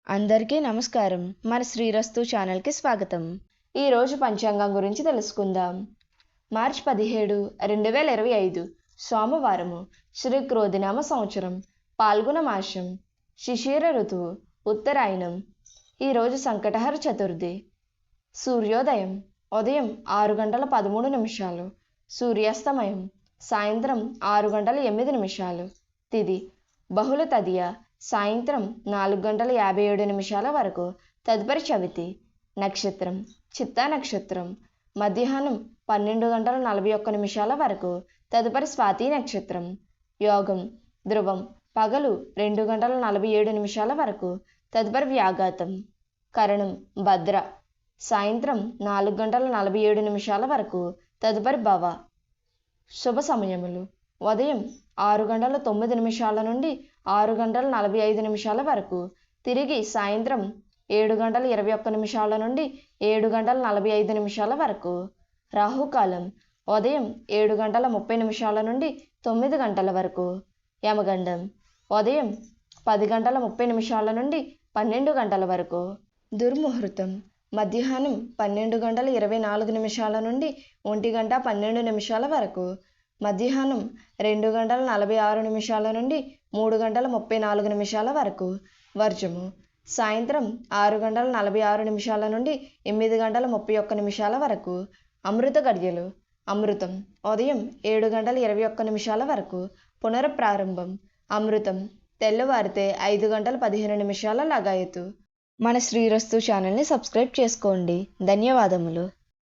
అందరికీ నమస్కారం. మన శ్రీరస్తు ఛానల్కి స్వాగతం. ఈరోజు పంచాంగం గురించి తెలుసుకుందాం. మార్చి 17, 2025 సోమవారము, శ్రీ క్రోధినామ సంవత్సరం, పాల్గొన మాసం, శిశిర ఋతువు, ఉత్తరాయణం. ఈరోజు సంకటహర చతుర్థి. సూర్యోదయం ఉదయం 6:13, సూర్యాస్తమయం సాయంత్రం 6:08. తిథి బహుళ తదియ సాయంత్రం 4:57 వరకు, తదుపరి చవితి. నక్షత్రం చిత్తా నక్షత్రం మధ్యాహ్నం 12:41 వరకు, తదుపరి స్వాతి నక్షత్రం. యోగం ధ్రువం పగలు 2:47 వరకు, తదుపరి వ్యాఘాతం. కరణం భద్ర సాయంత్రం 4:47 వరకు, తదుపరి భవ. శుభ సమయములు ఉదయం 6:09 నుండి 6:45 వరకు, తిరిగి సాయంత్రం 7:21 నుండి 7:45 వరకు. రాహుకాలం ఉదయం 7:30 నుండి 9 గంటల వరకు. యమగండం ఉదయం 10:30 నుండి 12 గంటల వరకు. దుర్ముహూర్తం మధ్యాహ్నం 12:24 నుండి 1:12 వరకు, మధ్యాహ్నం 2:46 నుండి 3:34 వరకు. వర్జము సాయంత్రం 6:46 నుండి 8:31 వరకు. అమృత గడియలు అమృతం ఉదయం 7:21 వరకు, పునఃప్రారంభం. అమృతం తెల్లవారితే 5:15 లగాయతు. మన శ్రీరస్తు ఛానల్ని సబ్స్క్రైబ్ చేసుకోండి. ధన్యవాదములు.